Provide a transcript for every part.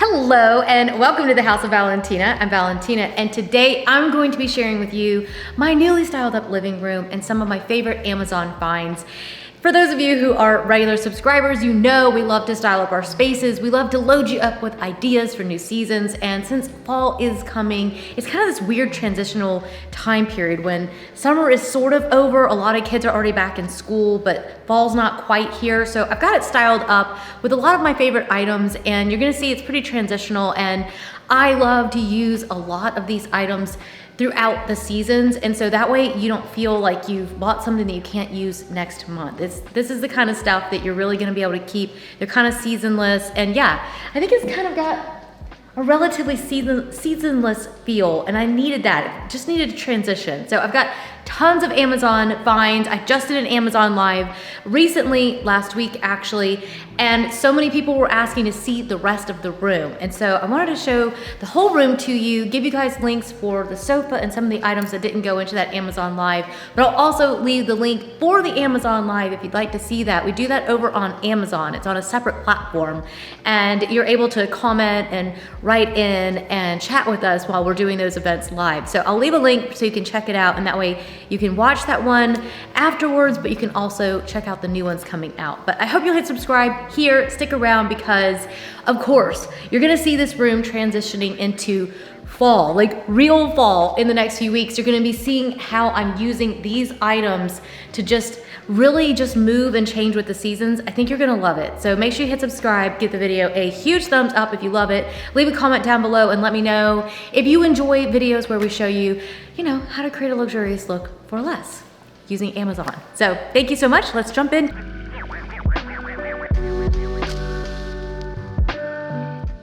Hello and welcome to the House of Valentina. I'm Valentina and today I'm going to be sharing with you my newly styled up living room and some of my favorite Amazon finds. For those of you who are regular subscribers, you know we love to style up our spaces. We love to load you up with ideas for new seasons, and since fall is coming, it's kind of this weird transitional time period when summer is sort of over. A lot of kids are already back in school, but fall's not quite here. So I've got it styled up with a lot of my favorite items, and you're gonna see it's pretty transitional, and I love to use a lot of these items throughout the seasons, and so that way you don't feel like you've bought something that you can't use next month. This is the kind of stuff that you're really gonna be able to keep. They're kind of seasonless, and yeah, I think it's kind of got a relatively seasonless feel, and I needed that. It just needed a transition. So I've got tons of Amazon finds. I just did an Amazon live recently, last week actually, and so many people were asking to see the rest of the room. And so I wanted to show the whole room to you, give you guys links for the sofa and some of the items that didn't go into that Amazon live, but I'll also leave the link for the Amazon live if you'd like to see that. We do that over on Amazon. It's on a separate platform, and you're able to comment and write in and chat with us while we're doing those events live. So I'll leave a link so you can check it out, and that way you can watch that one afterwards, but you can also check out the new ones coming out. But I hope you'll hit subscribe here, stick around, because of course, you're gonna see this room transitioning into fall, like real fall in the next few weeks. You're gonna be seeing how I'm using these items to just really just move and change with the seasons. I think you're gonna love it. So make sure you hit subscribe, give the video a huge thumbs up if you love it, leave a comment down below and let me know if you enjoy videos where we show you, how to create a luxurious look for less using Amazon. So thank you so much, let's jump in.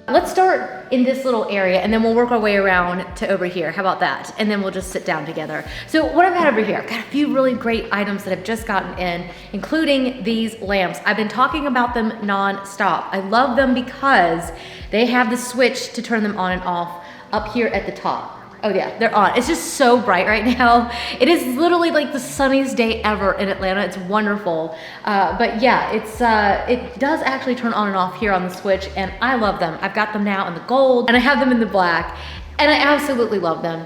Let's start in this little area and then we'll work our way around to over here. How about that? And then we'll just sit down together. So what I've got over here, I've got a few really great items that I've just gotten in, including these lamps. I've been talking about them non-stop. I love them because they have the switch to turn them on and off up here at the top. Oh yeah, they're on. It's just so bright right now. It is literally like the sunniest day ever in Atlanta. It's wonderful. But yeah, it does actually turn on and off here on the switch, and I love them. I've got them now in the gold, and I have them in the black, and I absolutely love them.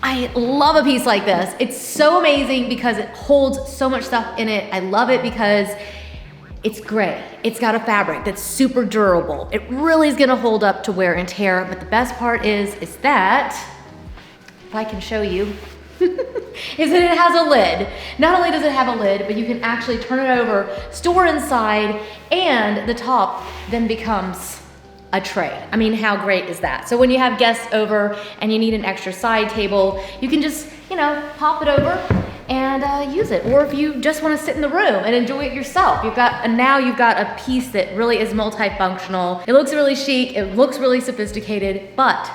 I love a piece like this. It's so amazing because it holds so much stuff in it. I love it because it's gray. It's got a fabric that's super durable. It really is gonna hold up to wear and tear, but the best part is that, if I can show you, is that it has a lid. Not only does it have a lid, but you can actually turn it over, store inside, and the top then becomes a tray. I mean, how great is that? So when you have guests over and you need an extra side table, you can just, pop it over and use it. Or if you just want to sit in the room and enjoy it yourself, now you've got a piece that really is multifunctional. It looks really chic, it looks really sophisticated, but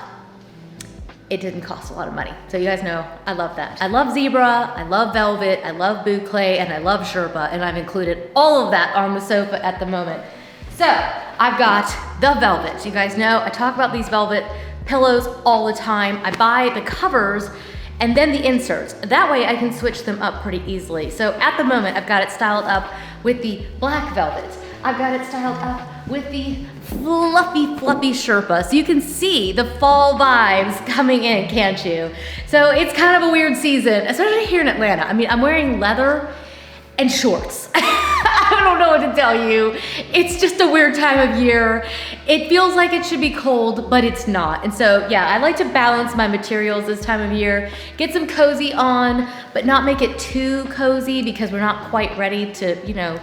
it didn't cost a lot of money. So you guys know, I love that. I love zebra, I love velvet, I love boucle, and I love Sherpa, and I've included all of that on the sofa at the moment. So I've got the velvet. You guys know, I talk about these velvet pillows all the time. I buy the covers and then the inserts. That way I can switch them up pretty easily. So at the moment, I've got it styled up with the black velvet. I've got it styled up with the fluffy Sherpa. So you can see the fall vibes coming in, can't you? So it's kind of a weird season, especially here in Atlanta. I mean, I'm wearing leather and shorts. I don't know what to tell you. It's just a weird time of year. It feels like it should be cold, but it's not. And so, yeah, I like to balance my materials this time of year. Get some cozy on, but not make it too cozy because we're not quite ready to,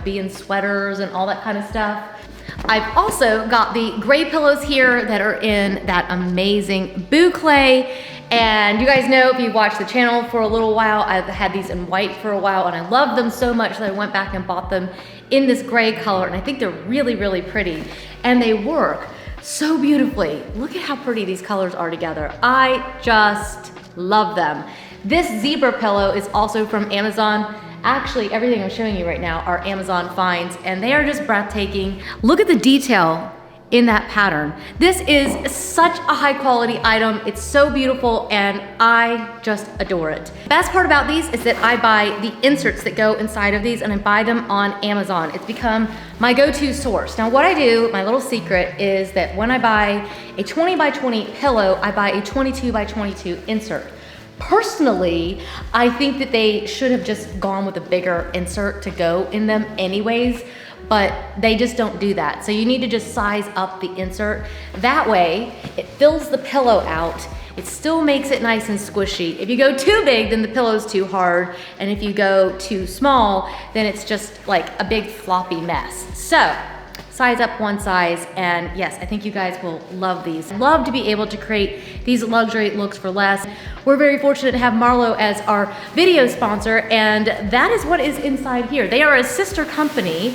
be in sweaters and all that kind of stuff. I've also got the gray pillows here that are in that amazing boucle. And you guys know, if you've watched the channel for a little while, I've had these in white for a while and I love them so much that I went back and bought them in this gray color, and I think they're really, really pretty. And they work so beautifully. Look at how pretty these colors are together. I just love them. This zebra pillow is also from Amazon. Actually, everything I'm showing you right now are Amazon finds, and they are just breathtaking. Look at the detail in that pattern. This is such a high quality item. It's so beautiful and I just adore it. Best part about these is that I buy the inserts that go inside of these and I buy them on Amazon. It's become my go-to source. Now what I do, my little secret, is that when I buy a 20 by 20 pillow, I buy a 22 by 22 insert. Personally, I think that they should have just gone with a bigger insert to go in them anyways, but they just don't do that. So you need to just size up the insert. That way, it fills the pillow out. It still makes it nice and squishy. If you go too big, then the pillow's too hard. And if you go too small, then it's just like a big floppy mess. So, size up one size, and yes, I think you guys will love these. Love to be able to create these luxury looks for less. We're very fortunate to have Marlowe as our video sponsor, and that is what is inside here. They are a sister company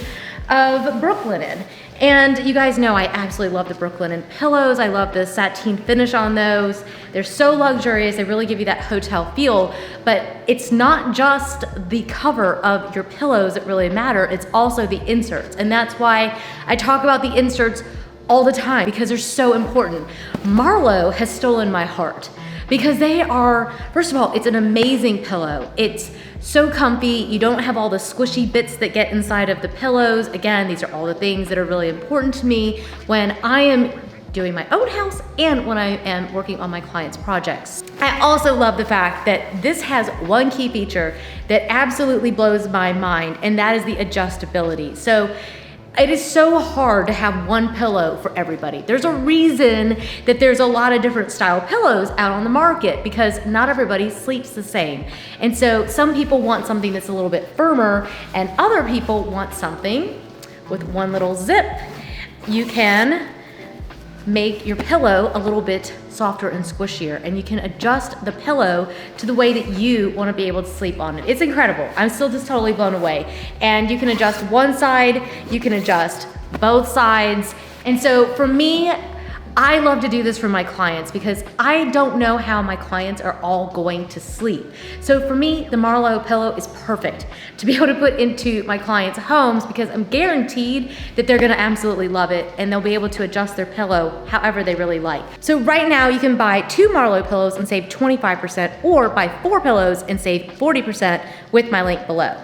of Brooklinen. And you guys know I absolutely love the Brooklinen pillows. I love the sateen finish on those. They're so luxurious. They really give you that hotel feel, but it's not just the cover of your pillows that really matter. It's also the inserts. And that's why I talk about the inserts all the time, because they're so important. Marlowe has stolen my heart because they are, first of all, it's an amazing pillow. It's so comfy. You don't have all the squishy bits that get inside of the pillows. Again, these are all the things that are really important to me when I am doing my own house and when I am working on my clients' projects. I also love the fact that this has one key feature that absolutely blows my mind, and that is the adjustability. So it is so hard to have one pillow for everybody. There's a reason that there's a lot of different style pillows out on the market, because not everybody sleeps the same. And so some people want something that's a little bit firmer, and other people want something with one little zip. You can make your pillow a little bit softer and squishier, and you can adjust the pillow to the way that you want to be able to sleep on it. It's incredible. I'm still just totally blown away. And you can adjust one side, you can adjust both sides. And so for me, I love to do this for my clients because I don't know how my clients are all going to sleep. So for me, the Marlowe pillow is perfect to be able to put into my clients' homes, because I'm guaranteed that they're gonna absolutely love it and they'll be able to adjust their pillow however they really like. So right now you can buy 2 Marlowe pillows and save 25%, or buy 4 pillows and save 40% with my link below.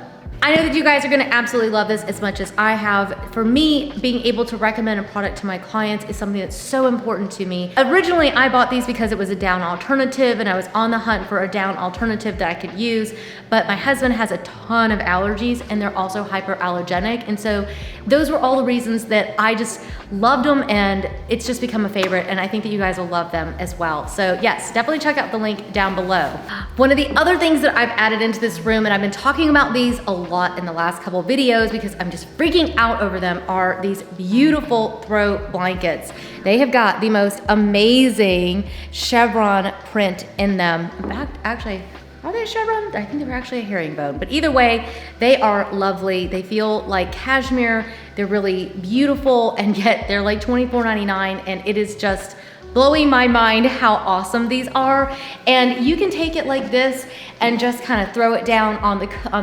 I know that you guys are gonna absolutely love this as much as I have. For me, being able to recommend a product to my clients is something that's so important to me. Originally, I bought these because it was a down alternative and I was on the hunt for a down alternative that I could use, but my husband has a ton of allergies and they're also hyperallergenic. And so those were all the reasons that I just loved them, and it's just become a favorite, and I think that you guys will love them as well. So yes, definitely check out the link down below. One of the other things that I've added into this room, and I've been talking about these a lot in the last couple of videos because I'm just freaking out over them, are these beautiful throw blankets. They have got the most amazing chevron print in them. In fact, actually, are they a chevron? I think they were actually a herringbone, but either way, they are lovely. They feel like cashmere. They're really beautiful, and yet they're like $24.99, and it is just blowing my mind how awesome these are. And you can take it like this and just kind of throw it down on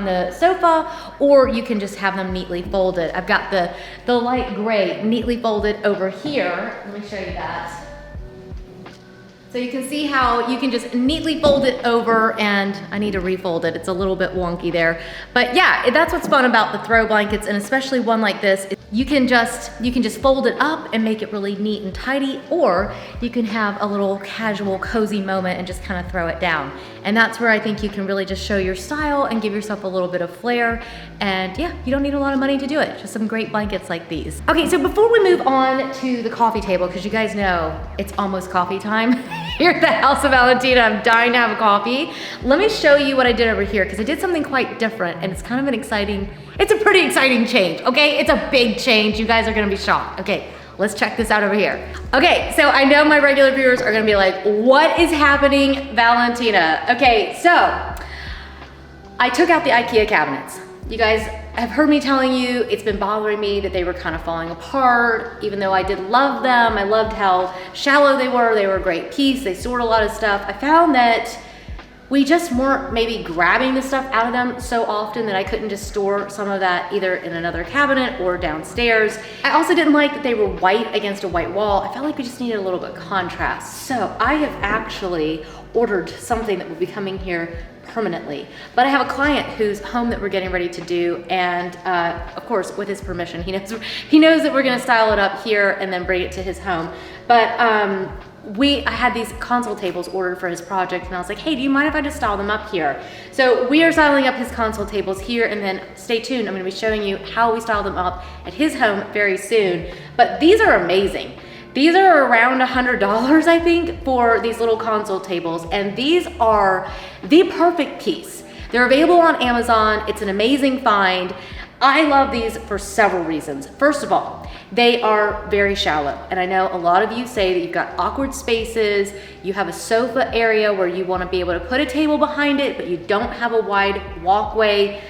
the sofa, or you can just have them neatly folded. I've got the light gray neatly folded over here. Let me show you that. So you can see how you can just neatly fold it over, and I need to refold it. It's a little bit wonky there. But yeah, that's what's fun about the throw blankets, and especially one like this. You can just fold it up and make it really neat and tidy, or you can have a little casual, cozy moment and just kind of throw it down. And that's where I think you can really just show your style and give yourself a little bit of flair. And yeah, you don't need a lot of money to do it. Just some great blankets like these. Okay, so before we move on to the coffee table, because you guys know it's almost coffee time here at the house of Valentina. I'm dying to have a coffee. Let me show you what I did over here, because I did something quite different, and it's kind of an exciting, it's a pretty exciting change, okay? It's a big change. You guys are gonna be shocked. Okay, let's check this out over here. Okay, so I know my regular viewers are gonna be like, what is happening, Valentina? Okay, so I took out the IKEA cabinets. You guys have heard me telling you it's been bothering me that they were kind of falling apart, even though I did love them. I loved how shallow they were. They were a great piece. They stored a lot of stuff. I found that we just weren't maybe grabbing the stuff out of them so often that I couldn't just store some of that either in another cabinet or downstairs. I also didn't like that they were white against a white wall. I felt like we just needed a little bit of contrast. So I have actually ordered something that will be coming here permanently. But I have a client whose home that we're getting ready to do, and of course, with his permission, he knows that we're gonna style it up here and then bring it to his home. But I had these console tables ordered for his project, and I was like, hey, do you mind if I just style them up here? So we are styling up his console tables here, and then stay tuned, I'm gonna be showing you how we style them up at his home very soon. But these are amazing. These are around $100, I think, for these little console tables, and these are the perfect piece. They're available on Amazon. It's an amazing find. I love these for several reasons. First of all, they are very shallow, and I know a lot of you say that you've got awkward spaces, you have a sofa area where you want to be able to put a table behind it, but you don't have a wide walkway.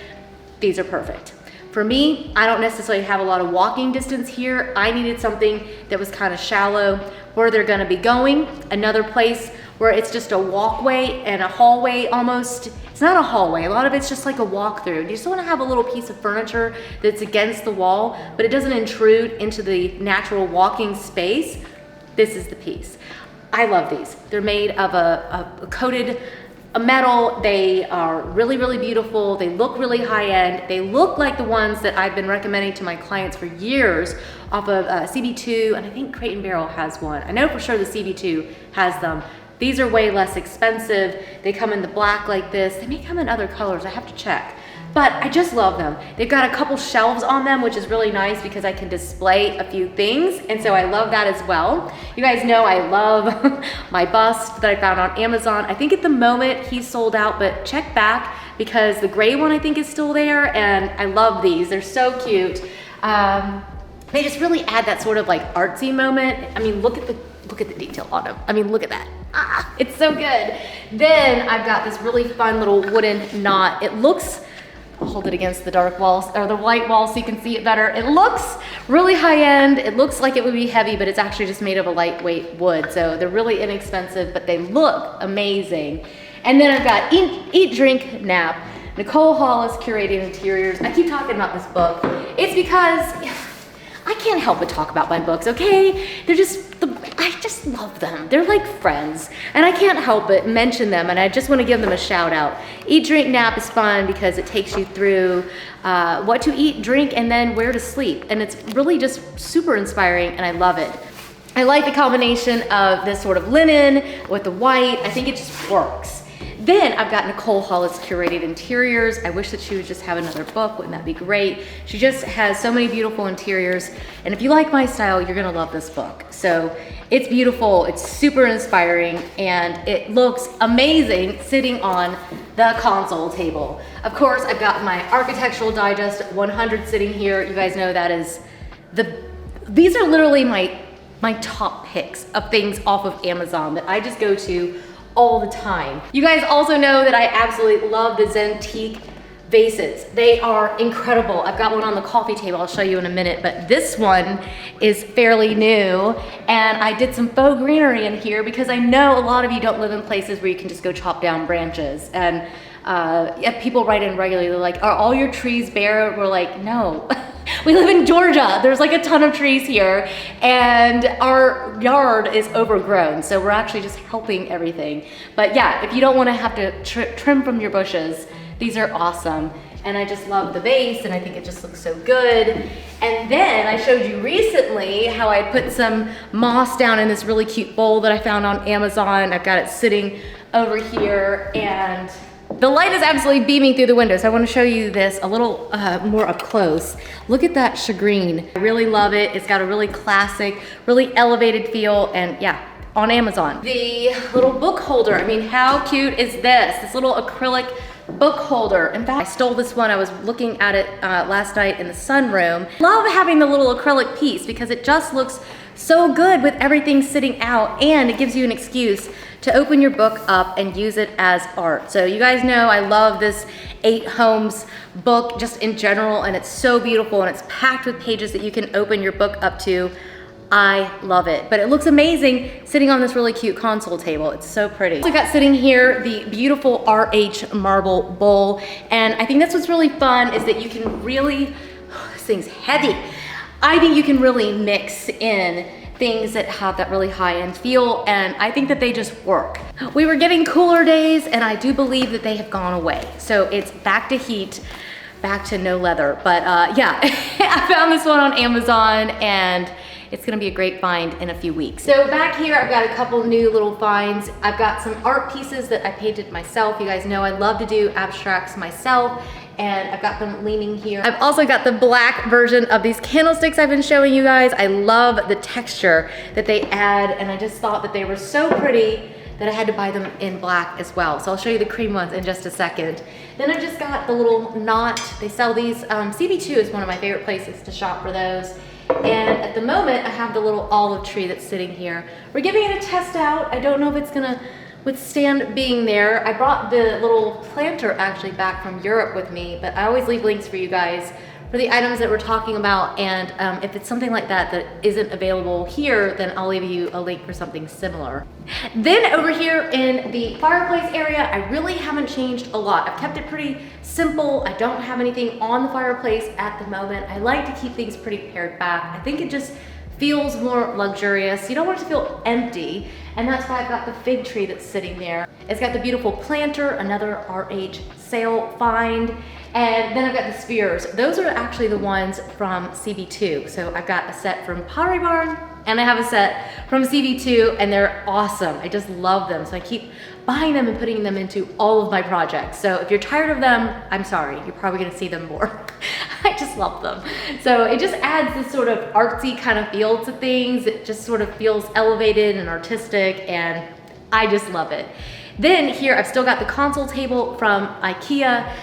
These are perfect. For me, I don't necessarily have a lot of walking distance here. I needed something that was kind of shallow where they're gonna be going. Another place where it's just a walkway and a hallway almost. It's not a hallway, a lot of it's just like a walkthrough. You just wanna have a little piece of furniture that's against the wall, but it doesn't intrude into the natural walking space. This is the piece. I love these. They're made of a coated metal. They are really, really beautiful. They look really high end. They look like the ones that I've been recommending to my clients for years off of CB2, and I think Crate & Barrel has one. I know for sure the CB2 has them. These are way less expensive. They come in the black like this. They may come in other colors, I have to check. But I just love them. They've got a couple shelves on them, which is really nice because I can display a few things, and so I love that as well. You guys know I love my bust that I found on Amazon. I think at the moment he's sold out, but check back because the gray one I think is still there, and I love these. They're so cute. They just really add that sort of like artsy moment. I mean, look at the detail on them. I mean, look at that. Ah, it's so good. Then I've got this really fun little wooden knot. It looks, I'll hold it against the dark walls or the white wall so you can see it better. It looks really high end. It looks like it would be heavy, but it's actually just made of a lightweight wood. So they're really inexpensive, but they look amazing. And then I've got Eat, Drink, Nap. Nicole Hollis Curated Interiors. I keep talking about this book. It's because I can't help but talk about my books, okay? I just love them. They're like friends, and I can't help but mention them, and I just want to give them a shout out. Eat, Drink, Nap is fun because it takes you through what to eat, drink, and then where to sleep, and it's really just super inspiring, and I love it. I like the combination of this sort of linen with the white. I think it just works. Then I've got Nicole Hollis Curated Interiors. I wish that she would just have another book. Wouldn't that be great? She just has so many beautiful interiors. And if you like my style, you're gonna love this book. So it's beautiful, it's super inspiring, and it looks amazing sitting on the console table. Of course, I've got my Architectural Digest 100 sitting here. You guys know that is these are literally my top picks of things off of Amazon that I just go to all the time. You guys also know that I absolutely love the Zentique vases. They are incredible. I've got one on the coffee table, I'll show you in a minute, but this one is fairly new, and I did some faux greenery in here because I know a lot of you don't live in places where you can just go chop down branches. And people write in regularly, they're like, are all your trees bare? We're like, no. We live in Georgia. There's like a ton of trees here, and our yard is overgrown, so we're actually just helping everything. But yeah, if you don't want to have to trim from your bushes, these are awesome. And I just love the vase, and I think it just looks so good. And then I showed you recently how I put some moss down in this really cute bowl that I found on Amazon. I've got it sitting over here, and the light is absolutely beaming through the window, so I want to show you this a little more up close. Look at that shagreen. I really love it. It's got a really classic, really elevated feel, and yeah, on Amazon. The little book holder, I mean, how cute is this? This little acrylic book holder. In fact, I stole this one. I was looking at it last night in the sunroom. Love having the little acrylic piece because it just looks so good with everything sitting out, and it gives you an excuse to open your book up and use it as art. So you guys know I love this 8 Homes book just in general, and it's so beautiful, and it's packed with pages that you can open your book up to. I love it, but it looks amazing sitting on this really cute console table. It's so pretty. So I got sitting here the beautiful RH marble bowl, and I think that's what's really fun is that you can really, this thing's heavy. I think you can really mix in things that have that really high-end feel, and I think that they just work. We were getting cooler days, and I do believe that they have gone away. So it's back to heat, back to no leather. But yeah, I found this one on Amazon, and it's gonna be a great find in a few weeks. So back here, I've got a couple new little finds. I've got some art pieces that I painted myself. You guys know I love to do abstracts myself, and I've got them leaning here. I've also got the black version of these candlesticks I've been showing you guys. I love the texture that they add, and I just thought that they were so pretty that I had to buy them in black as well. So I'll show you the cream ones in just a second. Then I've just got the little knot. They sell these, CB2 is one of my favorite places to shop for those. And at the moment, I have the little olive tree that's sitting here. We're giving it a test out. I don't know if it's gonna withstand being there. I brought the little planter actually back from Europe with me, but I always leave links for you guys for the items that we're talking about, and if it's something like that that isn't available here, then I'll leave you a link for something similar. Then over here in the fireplace area, I really haven't changed a lot. I've kept it pretty simple. I don't have anything on the fireplace at the moment. I like to keep things pretty pared back. I think it just feels more luxurious. You don't want it to feel empty, and that's why I've got the fig tree that's sitting there. It's got the beautiful planter, another RH sale find, and then I've got the spheres. Those are actually the ones from CB2. So I've got a set from Pottery Barn, and I have a set from CB2, and they're awesome. I just love them. So I keep buying them and putting them into all of my projects. So if you're tired of them, I'm sorry, you're probably gonna see them more. I just love them. So it just adds this sort of artsy kind of feel to things. It just sort of feels elevated and artistic, and I just love it. Then here, I've still got the console table from IKEA.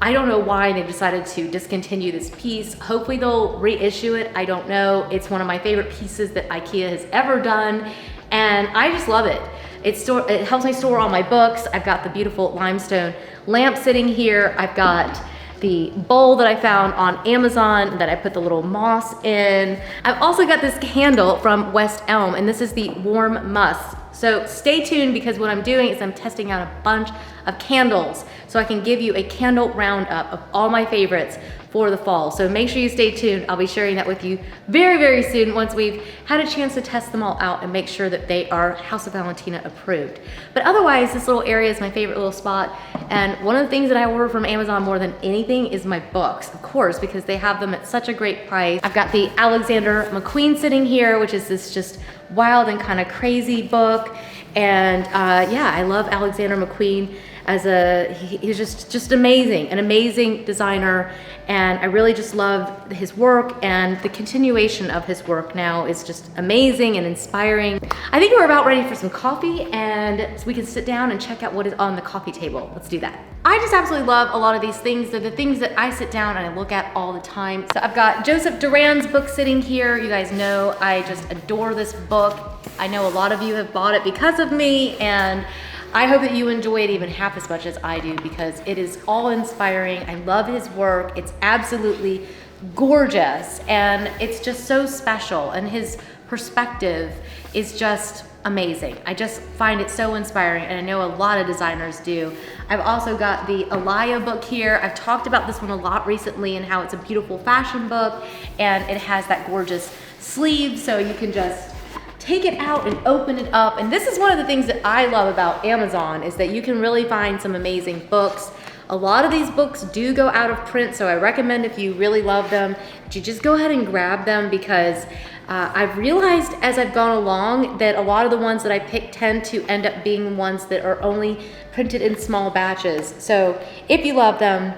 I don't know why they decided to discontinue this piece. Hopefully they'll reissue it, I don't know. It's one of my favorite pieces that IKEA has ever done, and I just love it. It helps me store all my books. I've got the beautiful limestone lamp sitting here. I've got the bowl that I found on Amazon that I put the little moss in. I've also got this candle from West Elm, and this is the Warm Musk. So stay tuned, because what I'm doing is I'm testing out a bunch of candles so I can give you a candle roundup of all my favorites for the fall. So make sure you stay tuned. I'll be sharing that with you very, very soon once we've had a chance to test them all out and make sure that they are House of Valentina approved. But otherwise, this little area is my favorite little spot. And one of the things that I order from Amazon more than anything is my books, of course, because they have them at such a great price. I've got the Alexander McQueen sitting here, which is this just wild and kind of crazy book. And yeah, I love Alexander McQueen he's just amazing, an amazing designer, and I really just love his work, and the continuation of his work now is just amazing and inspiring. I think we're about ready for some coffee, and so we can sit down and check out what is on the coffee table. Let's do that. I just absolutely love a lot of these things. They're the things that I sit down and I look at all the time. So I've got Joseph Duran's book sitting here. You guys know I just adore this book. I know a lot of you have bought it because of me, and I hope that you enjoy it even half as much as I do, because it is all inspiring. I love his work. It's absolutely gorgeous, and it's just so special, and his perspective is just amazing. I just find it so inspiring, and I know a lot of designers do. I've also got the Elia book here. I've talked about this one a lot recently and how it's a beautiful fashion book, and it has that gorgeous sleeve, so you can just take it out and open it up. And this is one of the things that I love about Amazon, is that you can really find some amazing books. A lot of these books do go out of print, so I recommend, if you really love them, that you just go ahead and grab them, because I've realized as I've gone along that a lot of the ones that I pick tend to end up being ones that are only printed in small batches. So if you love them,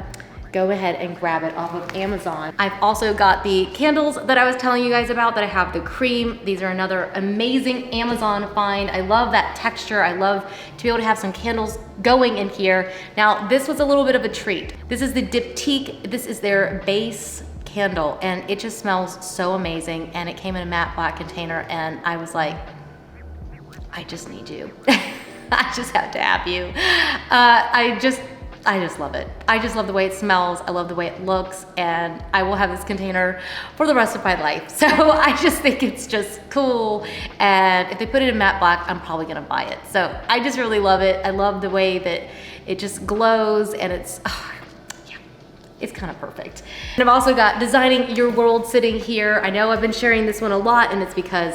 go ahead and grab it off of Amazon. I've also got the candles that I was telling you guys about, that I have the cream. These are another amazing Amazon find. I love that texture. I love to be able to have some candles going in here. Now, this was a little bit of a treat. This is the Diptyque. This is their base candle, and it just smells so amazing, and it came in a matte black container, and I was like, I just need you. I just have to have you. I just love it. I just love the way it smells. I love the way it looks, and I will have this container for the rest of my life. So I just think it's just cool. And if they put it in matte black, I'm probably gonna buy it. So I just really love it. I love the way that it just glows, and it's, yeah, it's kind of perfect. And I've also got Designing Your World sitting here. I know I've been sharing this one a lot, and it's because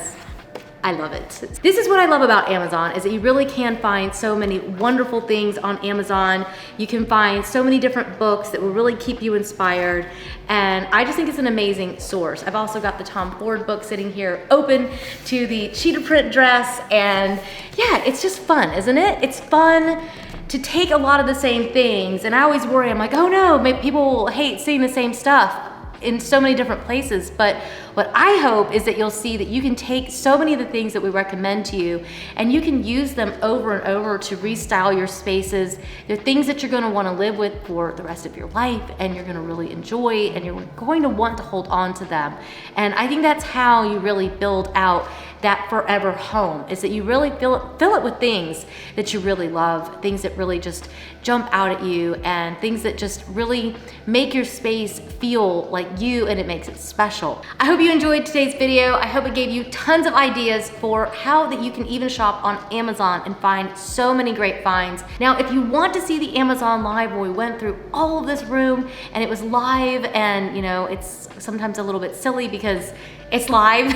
I love it. This is what I love about Amazon, is that you really can find so many wonderful things on Amazon. You can find so many different books that will really keep you inspired. And I just think it's an amazing source. I've also got the Tom Ford book sitting here open to the cheetah print dress. And yeah, it's just fun, isn't it? It's fun to take a lot of the same things. And I always worry, I'm like, oh no, maybe people will hate seeing the same stuff in so many different places. But what I hope is that you'll see that you can take so many of the things that we recommend to you, and you can use them over and over to restyle your spaces. They're things that you're gonna wanna live with for the rest of your life, and you're gonna really enjoy, and you're going to want to hold on to them. And I think that's how you really build out that forever home, is that you really fill it with things that you really love, things that really just jump out at you, and things that just really make your space feel like you, and it makes it special. I hope you enjoyed today's video. I hope it gave you tons of ideas for how that you can even shop on Amazon and find so many great finds. Now, if you want to see the Amazon live where we went through all of this room and it was live, and you know, it's sometimes a little bit silly because it's live.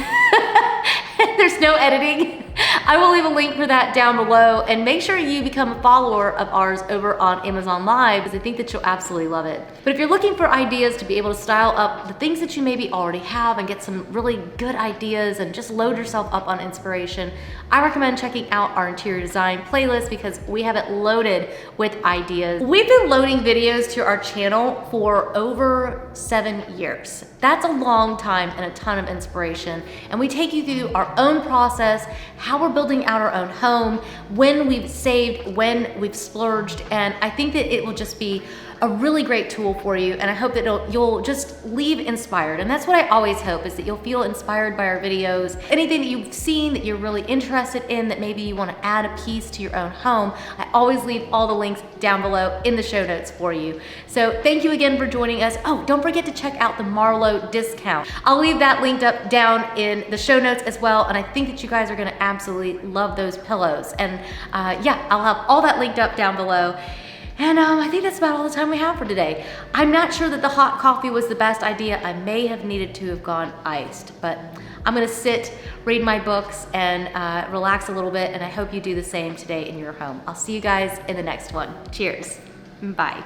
There's no editing. I will leave a link for that down below, and make sure you become a follower of ours over on Amazon Live, because I think that you'll absolutely love it. But if you're looking for ideas to be able to style up the things that you maybe already have and get some really good ideas and just load yourself up on inspiration, I recommend checking out our interior design playlist, because we have it loaded with ideas. We've been loading videos to our channel for over 7 years. That's a long time and a ton of inspiration. And we take you through our own process, how we're building out our own home, when we've saved, when we've splurged. And I think that it will just be a really great tool for you, and I hope that you'll just leave inspired. And that's what I always hope, is that you'll feel inspired by our videos. Anything that you've seen that you're really interested in, that maybe you want to add a piece to your own home, I always leave all the links down below in the show notes for you. So thank you again for joining us. Oh, don't forget to check out the Marlowe discount. I'll leave that linked up down in the show notes as well, and I think that you guys are going to absolutely love those pillows. And yeah, I'll have all that linked up down below. And I think that's about all the time we have for today. I'm not sure that the hot coffee was the best idea. I may have needed to have gone iced, but I'm gonna sit, read my books, and relax a little bit, and I hope you do the same today in your home. I'll see you guys in the next one. Cheers, bye.